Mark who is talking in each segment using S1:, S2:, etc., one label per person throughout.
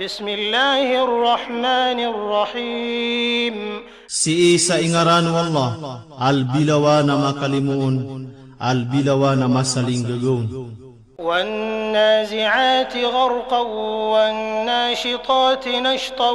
S1: Bismillahirrahmanirrahim.
S2: Si isa ingaran wallah, albilawa na makalimuon, albilawa na masaling gagawin.
S1: والنازعات غرقا والناشطات نشطا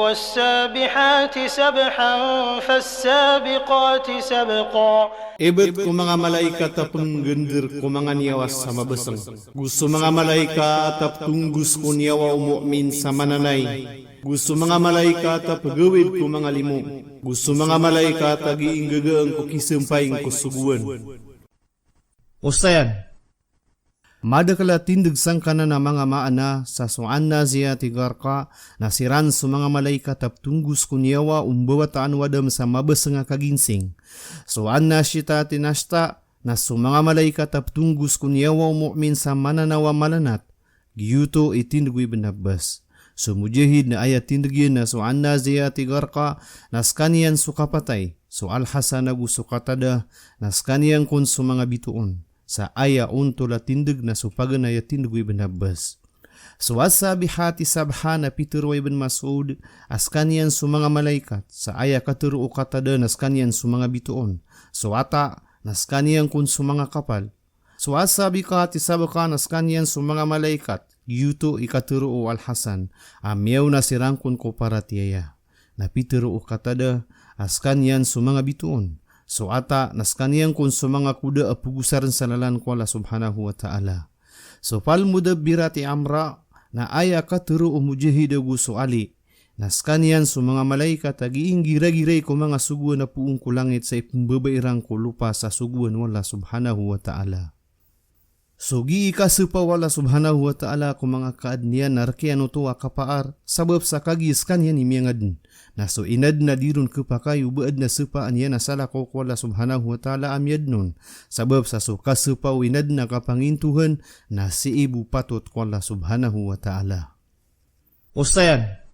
S1: والسابحات سبحا فالسابقات سبقا.
S2: Ibet ko mga malaikat at penggendir ko mga niyawas sa mabesang. Gusto mga malaikat at tunggus ko niyawa umu'min sa mananay. Gusto mga malaikat at pagawid ko mga limu. Gusto mga malaikat at giinggagaan ko kisumpaing ko suguan. Ustayan, madakala tindig sangkana na mga maana sa suan na siya tigarka na siran sa mga malaikat at tunggus kunyawa umbawataan wadam sa mabasa nga kaginsing. Suan na siya tinasta na sa mga malaikat at tunggus kunyawa umu'min sa mananawa malanat, giyuto itindigwi benabas. So mujahid na ayat tindigin na suan na siya tigarka nas kaniyan sukapatay, so alhasan na gusukatada nas kaniyan kun sa mga bituon. Sa aya unto la tindig na supagan na yatindig ibn Abbas. So asabihati sabhana Peter ibn Mas'ud as kanyan su mga malaikat sa aya katuru katada nas kanyan su mga bituon. So ata nas kanyan kun su mga kapal. So asabikati sabaka nas kanyan su mga malaikat yuto ikaturu al-Hasan amyaw na sirangkun ko para tiyaya. Na Peter katada as kanyan su mga bituon. So ata nas kaniyang kun sa mga kuda apugusaran sa lalan ko Allah subhanahu wa ta'ala. So pal mudabbirati amra na aya katuru umujahid gusto ali. Nas kaniyan sa mga malaikat agiing gira-giray ko mga suguan na puong kulangit sa ipumbabairang ko lupa sa suguan wala subhanahu wa ta'ala. So giikasupa wala subhanahu wa ta'ala ko mga kaadniyan narkian utuwa kapaar sabab sa kagis kanyan imiyangadin. Na so inad na dirun kupakayu baad na supaan yan asala ko wala subhanahu wa ta'ala amyad nun. Sabab sa so kasupa inad na kapangintuhan na si ibu patot wala subhanahu wa ta'ala. Ustayan,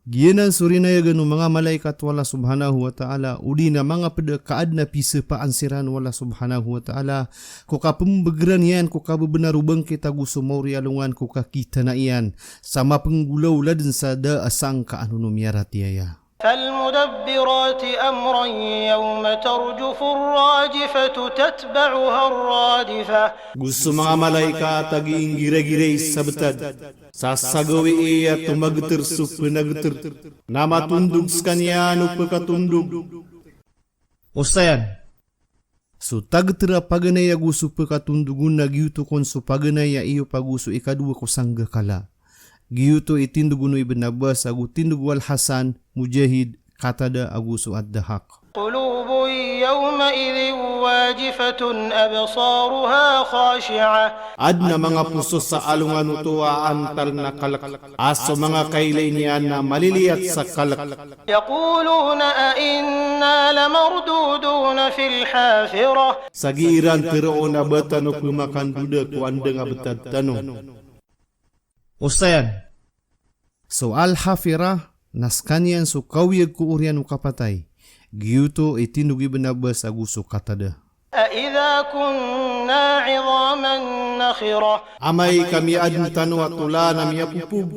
S2: giyanan surinayagan ng mga malaikat wala subhanahu wa ta'ala uli na mga pedekaad na pisa paansiran wala subhanahu wa ta'ala ko kapembegran yan ko kabebenarubang kita gusto mauri alungan ko kakita na iyan sama penggulaw ladan sa da asang kaanunumyarat yaya.
S1: فالمدبرات أمرا يوم ترجف الراجفة تتبعها الرادفة.
S2: Gusto mga malaikat agiing gira-giray sa betad. Sasagawi iya tumagter supenagter. Na matundog sa kanya no pagkatundog. Ustayan, so tagtera paganaya gusto pagkatundugun na giyuto kon so paganaya iyo paguso ikadua ko sangga kala. Giyuto itinduguno ibn Abbas agu tindugu al-Hasan mujahid katada aguso ad-dahak.
S1: قلوب يومئذ واجفة أبصارها خاشعة.
S2: Adna mga puso sa alungan utuwa antal na kalak. Aso mga kailay niya na maliliyat sa kalak.
S1: يقولون أئنا لمردودون في الحافرة.
S2: Sa giiran tiro na batano kumakan duda ko andang abatad tanong. Ustayan, so al-Hafirah nas kanyan so kawiyag ko urian ukapatay. Giyuto itinugi benabas aguso katada.
S1: أإذا كنا عظاما نخرة.
S2: Amay kami adun tanwa tula na miyapupub.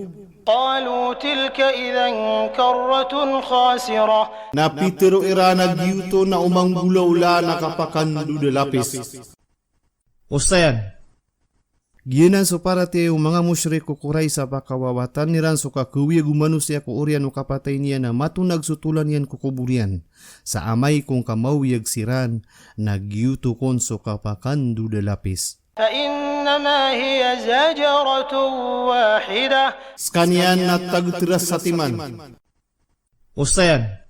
S1: قالوا تلك إذا كرة خاسرة.
S2: Na pitero irana giyuto na umanggulaw na kapakan dudalapis. Ustayan, giyanan so para tayo mga musyrik kukuray sa pakawawatan niran so kakawiyag manusia ko urian o kapatay niya na matunag sutulan yan kukuburian. Sa amay kong kamawiyag siran, nagyuto kon so kapakan dudalapis.
S1: فإنما هي زجرة واحدة.
S2: Skanyan na tagtiras sa timan. Ustayan,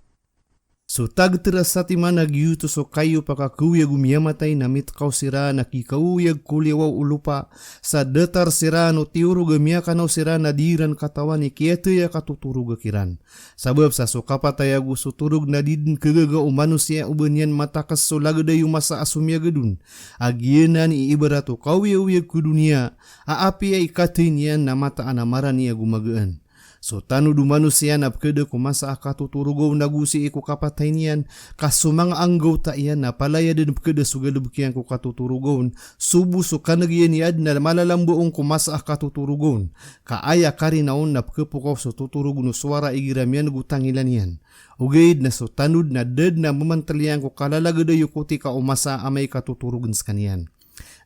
S2: so tagtiras sa timan nagyuto so kayo pakakawiyag umiyamatay na mitkaw sira na kikawiyag kuliwaw ulupa sa datar sira no tiurug amiyakanaw sira na diran katawan ni kiyataya katuturug akiran. Sabab sa so kapataya gusto turug na didin kagaga umanusia ubanyan matakas so lagadayo masa asumyagadun. Agyenan iibarato kawiyawiyag ku dunia aapi ay katin yan na mataan amaran niya gumagaan. So tanu du manusia na pkede kumasa akatuturugaw na gusi iku kapatay niyan, kasumang anggaw ta iyan na palaya din pkede sugadubkiyan ko katuturugaw, subu so kanagyan niad na malalambuong kumasa akatuturugaw, kaaya karinaon na pkepukaw so tuturugaw no suara igiramian gutangilan yan. Ugaid na so tanud na ded na mamantalian ko kalalagada yukuti ka umasa amay katuturugan sa kaniyan.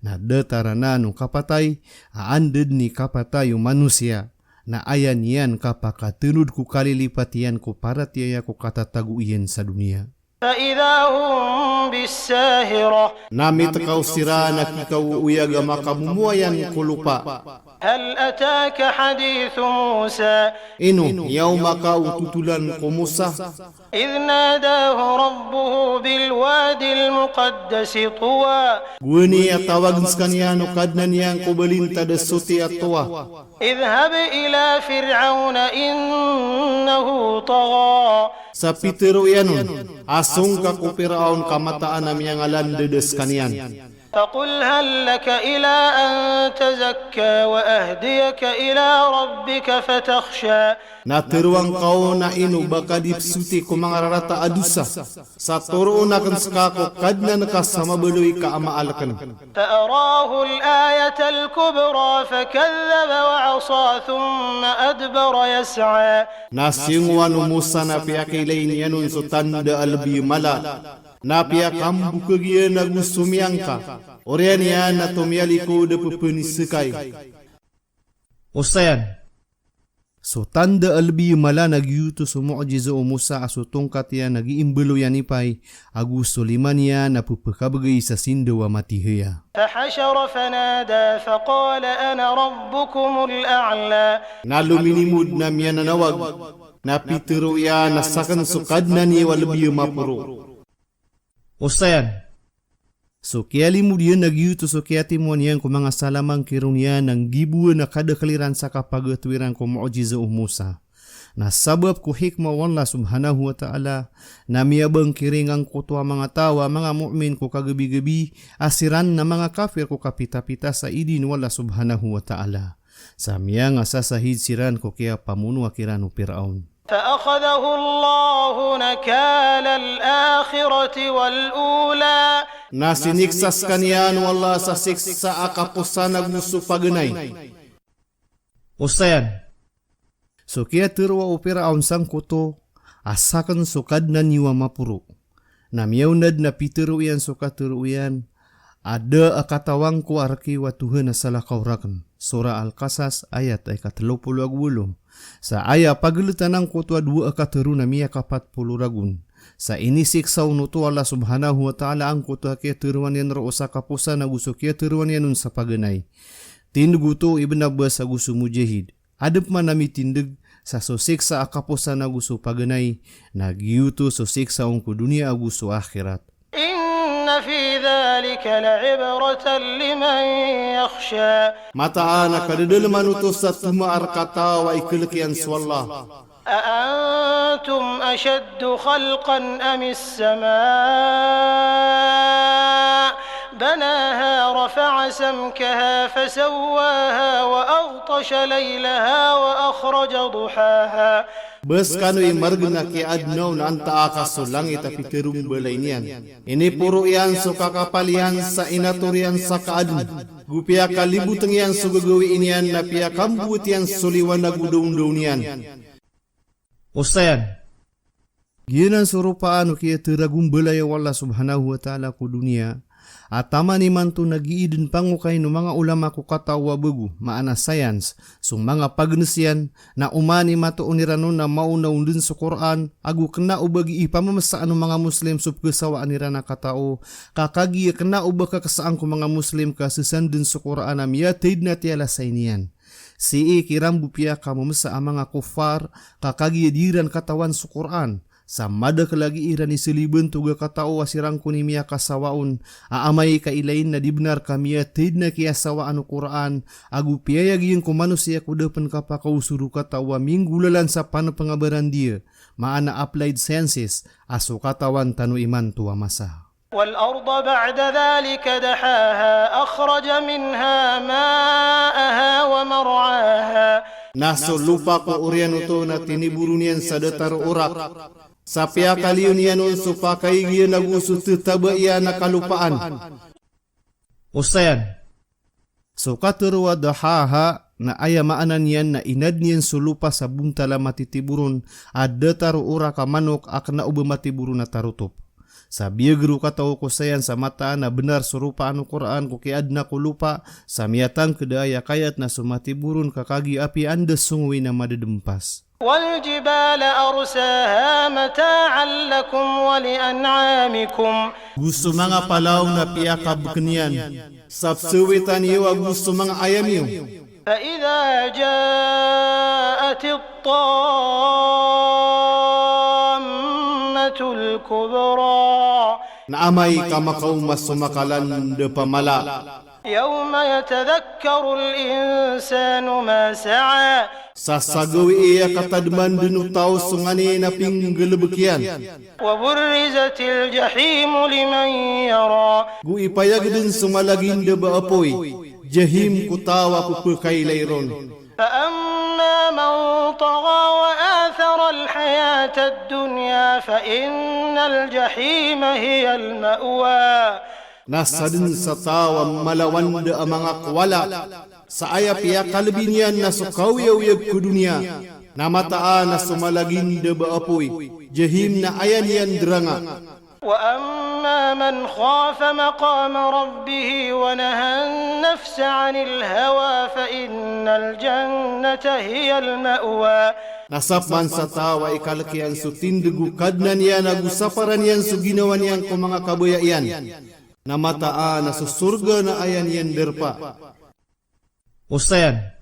S2: Na detara na nung kapatay, aanded ni kapatay yung manusia, na ayan yan kapakatunod ko kalilipat yan ko para tiyaya ko katataguin sa dunia.
S1: فإذا هم بالساهرة
S2: Namit kau sira na kikaw uyag makamumuayan ko lupa.
S1: هل أتاك حديث موسى
S2: Ino, yaw makaututulan ko Musa.
S1: إذ ناداه ربه بالوادي المقدس طوى
S2: Guni at tawag sa kanya no kadna niyang kubalinta da suti at tuwa.
S1: اذهب إلى فرعون إنه طغى
S2: Sa pitero yanon, asong ka kupiraon kamataan na miyang alan dedes kanyan.
S1: فقل هل لك إلى أن تزكى وأهديك إلى ربك فتخشى
S2: Naturuang kau na ino baka dipsuti ko mga rarata adusa. Sa turo na kan skako kadna nakasama beloy ka amaalakan.
S1: فأراه الآية الكبرى فكذب وعصى ثم أدبر يسعى
S2: Nasingwan Musa na piyakilain yanon so tanda albi mala. Na piyakambu kagiyan na gusumiyang ka. Orian yan na tumiyali ko da pupunisikay. Usayan. So tanda albi mala nagyuto sa mu'jiza o Musa aso tungkat yan nagiimbelo yan ipay agusto liman yan na pupakabagay sa sindawa matihiya.
S1: فحشر فنادى فقال أنا ربكم الأعلى
S2: Naluminimod na miya nanawag na pitero yan nasakan sukad na niya walabi mapuro. Usayan. So kaya limud yan nagyuto so kaya timon yan kung mga salamang kirong yan ng gibuan na kadakaliran sa kapagatwiran ko mu'jiza o Musa. Na sabab ko hikma wallah subhanahu wa ta'ala na miyabang kiring ang kutwa mga tawa mga mu'min ko kagabi-gabi asiran na mga kafir ko kapita-pita sa idin wallah subhanahu wa ta'ala. Sa miya nga sasahid siran ko kaya pamuno akiran o Piraon.
S1: فأخذه الله نكال الآخرة والأولى
S2: Nasiniksas kaniyan wala sa siksa akapusan nagmuso paganay. Usayan. So kaya tirwa opera aun sang kuto asakan sukad na niwa mapuro. Namiyawnad na pitiro yan sukatiro yan. Ada akatawang ko arki wa Tuhan na salakaurakan. Surah Al-Qasas ayat ay 38. Sa aya pagalitan ng kutwa 2 akatero na miya 40 ragun. Sa inisik sa unuto Allah subhanahu wa ta'ala ang kutwa kaya tiruan yan ro sa kapusa na gusto kaya tiruan yan sa paganay. Tinduguto Ibn Abbas sa gusto mujahid. Adap man nami tindig sa sosik sa akapusa na gusto paganay. Nagyuto sosik sa ungko dunia gusto akhirat.
S1: إن في ذلك لعبرة لمن يخشى
S2: Mataan na kadadalaman uto sa tumaar katawa ikilikian swallah.
S1: أأنتم أشد خلقا أم السماء بناها رفع سمكها فسواها وأغطش ليلها وأخرج ضحاها
S2: Bes kano'y margna ki adnaw na anta akas so langit at pitirong balay niyan. Ini puro yan so kakapalian sa inaturian sa kaadun. Gupia kalibutang yan so gagawin yan na piya kambut yan suliwan na gudong-daw niyan. Usayan. Ginan surupaan o kaya tiragong balay wala subhanahu wa ta'ala ko dunia. At tama ni man to nag-iidin pangukay no mga ulama ko katawa bagu, maana science, so mga pagnasyan na umani matoon nirano na maunaw din sa Quran, agu kena ubagi ipamamasaan ng mga Muslim subkasawaan nira na katao, kakagi kena ubag kakasaan ko mga Muslim kasisan din sa Quran na miyatid na tiyala sa iniyan. Si ikiram bupya kamamasa ang mga kufar, kakagi diran katawan sa Quran, sa madak lagi iran isiliban tuga katao asirang kunimia kasawaon aamay kailain na dibnar kamiya tid na kiyasawaan o Quran agu piyayagin ko manusia kudapan kapakausuru katao minggulalan sa panapangabaran dia maana applied sciences aso katawan tanu iman tuwa masa.
S1: والأرض بعد ذلك دحاها أخرج منها ماءها ومرعاها
S2: Naso lupa ko urian uto na tiniburo niyan sa datar urak. Sa piyakaliyon niyan supakay giyan naguso tetaba iya na kalupaan. Usayan. So katurwa dahaha na aya maanan yan na inad niyan sulupa sa buntala matitiburun at datar urak manok ak na uba matiburun na tarutop. Sa biyagru kataw ko sayan sa mata na benar surupa anu Quran ko kiad na kulupa sa miatang kedaya kayat na sumatiburun kakagi api anda sungwi na madedempas.
S1: والجبال أرساها متاعا لكم ولأنعامكم.
S2: Gusto mga palaw na piyakab kaniyan. Sapsuwitan iyo gusto mga ayam iyo.
S1: فإذا جاءت الطامة الكبرى
S2: Naamay kamakaw masumakalan de pamala.
S1: يوم يتذكر الإنسان ما سعى
S2: Sasagawi iya katadman denu tao sungani na pinggelebekian.
S1: وبرزت الجحيم لمن يرى
S2: Gu ipayag din sumalagin de baapoy. Jahim kutawa kupukay layron.
S1: فأما من طغى وآثر الحياة الدنيا فإن الجحيم هي المأوى.
S2: Nasa din sa tawa malawan de ang mga kwala. Sa aya piya kalbinyan na sukawiyaw-yag ku dunia. Namataan na sumalagin de baapoy. Jahim na ayan yan dranga.
S1: وأما من خاف مقام ربه ونهى النفس عن الهوى فإن الجنة هي المأوى.
S2: Nasapan sa tawa ikalkian su tindugu kadnan yan agusaparan yan su ginawan yan ko mga kabayayan. Namataan na sa surga na ayan yan derpa. Usayan.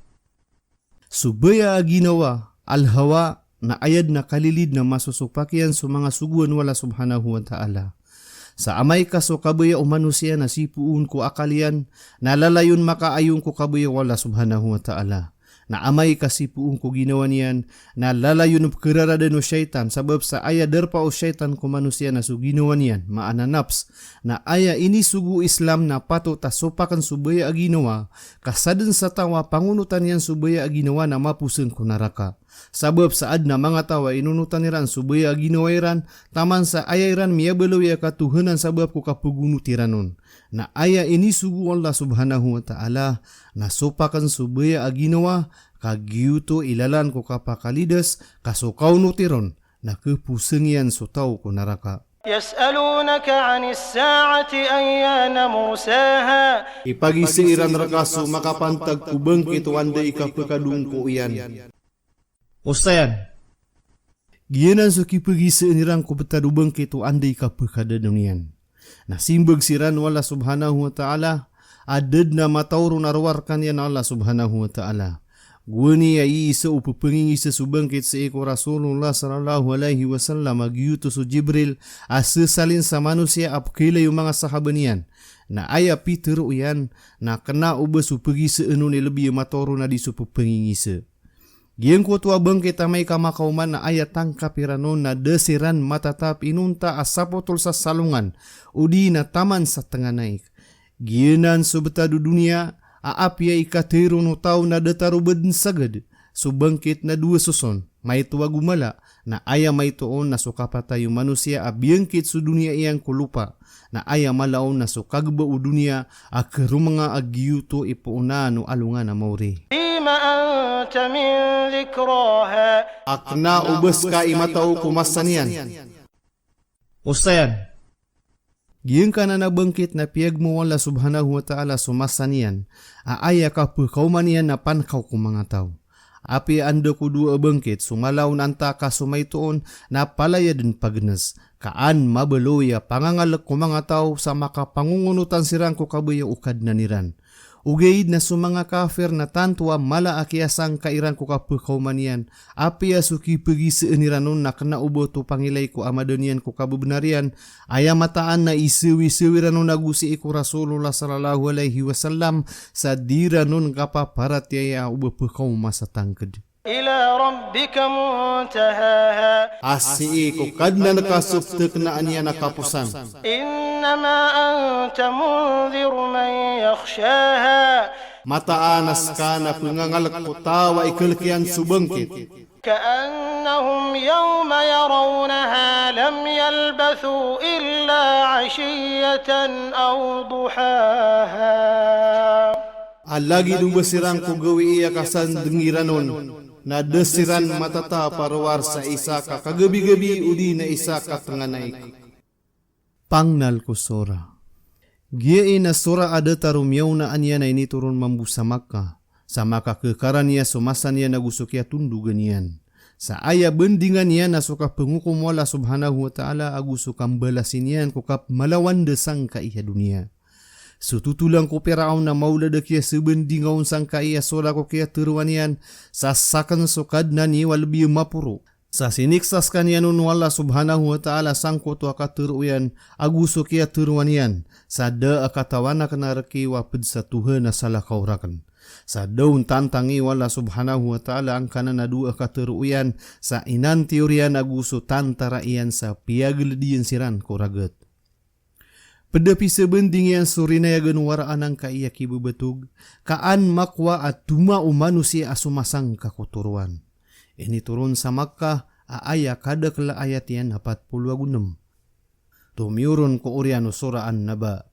S2: Subaya ginawa alhawa na ayad na kalilid na masusupakyan sa mga suguan wala subhanahu wa ta'ala. Sa amay kaso kabaya o manusia na sipuun ko akalian, nalalayon makaayon ko kabaya wala subhanahu wa ta'ala. Na amay kasipuun ko ginawa niyan, nalalayon kerarada no syaitan, sabab sa aya derpa o syaitan ko manusia na su ginawa niyan, maana naps, na aya ini sugu Islam na pato tasopakan subaya aginawa, kasaden sa tawa pangunutan yan subaya aginawa na mapusen ko naraka. Sabab saad na mga tawa inunutan niran subaya ginawairan, taman sa ayairan miyabalaw ya katuhanan sabab ko kapugunutiranon. Na aya ini sugu Allah subhanahu wa ta'ala, na sopakan subaya aginawa, kagyuto ilalan ko kapakalidas, kasukaw nutiron, na kepusengyan so tao ko naraka.
S1: يسألونك عن الساعة أيان مرساها.
S2: Ipagisiran rakaso makapantag kubengkit wanda ikapakadung ko iyan. Usayan. Giyanan so kipagisiran nirang ko betadubeng kito anday kapakadadunian. Nasimbag siran wala subhanahu wa ta'ala, adad na matawro narwarkan yan Allah subhanahu wa ta'ala. Gwani ay isa upapanging isa subangkit sa iko Rasulullah sallallahu alaihi wasallam agyuto so Jibril asesalin sa manusia apkila yung mga sahabanian. Na aya Peter uyan na kena uba supagi sa anu ni lebih matawro na di supapanging isa. Giyang ko tuwa bangkit amay kamakauman na aya tangkapiranon na desiran matatap inunta asapotol sa salungan udi na taman sa tengah naik. Giyanan subetadu dunia aapya ikatero no tao na datarubad sagad subangkit na dua suson may tuwa gumala na aya may tuon na sukapatayo manusia abiyangkit su dunia iyang kulupa na aya malaon na sukagba u dunia akarumanga agyuto ipuuna no alungan na mauri.
S1: من ذكراها.
S2: Akna ubes ka imatao kumasanian. Usayan. Giyang ka na nabangkit na piyag mo wala subhanahu wa ta'ala sumasanian, aaya ka pagkaumanian na pankaw ko mga tao. Api anda ko dua bangkit, sumalaw nanta ka sumaytoon na palaya din pagnas. Kaan mabaloya pangangalag ko mga tao sa makapangungunutan sirang ko kabaya ukad na niran. Ugaid na sumanga kafir na tantua mala akiasang kairan ko kapagkaumanian. Api asuki pagi sa eniranon na kanaubo to pangilay ko amadonian ko kabubenarian. Aya mataan na isiwi-siwi ranon nagusi iku Rasulullah sallallahu alaihi wasallam sa diranon kapaparat yaya ubo pagkauma sa tangkad.
S1: إلى ربك منتهاها.
S2: Asi ko kad na nakasuptek na anya nakapusan.
S1: إنما أنت منذر من يخشاها.
S2: mataanas ka na pengangalak ko tawa ikelkian subengkit.
S1: كأنهم يوم يرونها لم يلبثوا إلا عشية أو ضحاها.
S2: Alagi du besirang ko gawi iya kasan dengiranon, na desiran matata parwar sa isa ka kagabi-gabi udi na isa ka tenganaik. Pangnal ko sora. Giyain na sora ada tarumiyaw na anya na ini turun mambusa Makkah. Sa maka kekaran niya sumasan niya nagusok ya tundugan niyan. Sa aya bendingan niya na suka pengukum wala subhanahu wa ta'ala agusukam balasin niyan kukap malawan desang ka iya dunia. Sututulang ko Firaun na maulada kia sebendingaun sang ka iya sola ko kia teruanian sasakan sokad na ni walbi mapuro. Sa siniksas kanianun wala subhanahu wa ta'ala sang koto aka teruyan agusok kia teruanian. Sa da akatawana kana reki wapid sa Tuhan na salah kaurakan. Sa daun tantangi wala subhanahu wa ta'ala ang kanan dua kateruyan sa inan teorian aguso tantara iyan sa piageledian siran koraget. Pedapi sebending yang surina yagan waraan ang kaiyaki bebetug, kaan makwa at tumao manusia asumasang kakoturuan. Ini turun sa Makkah aaya kada kala ayat yan 46. Tumiurun ko uriano suraan naba.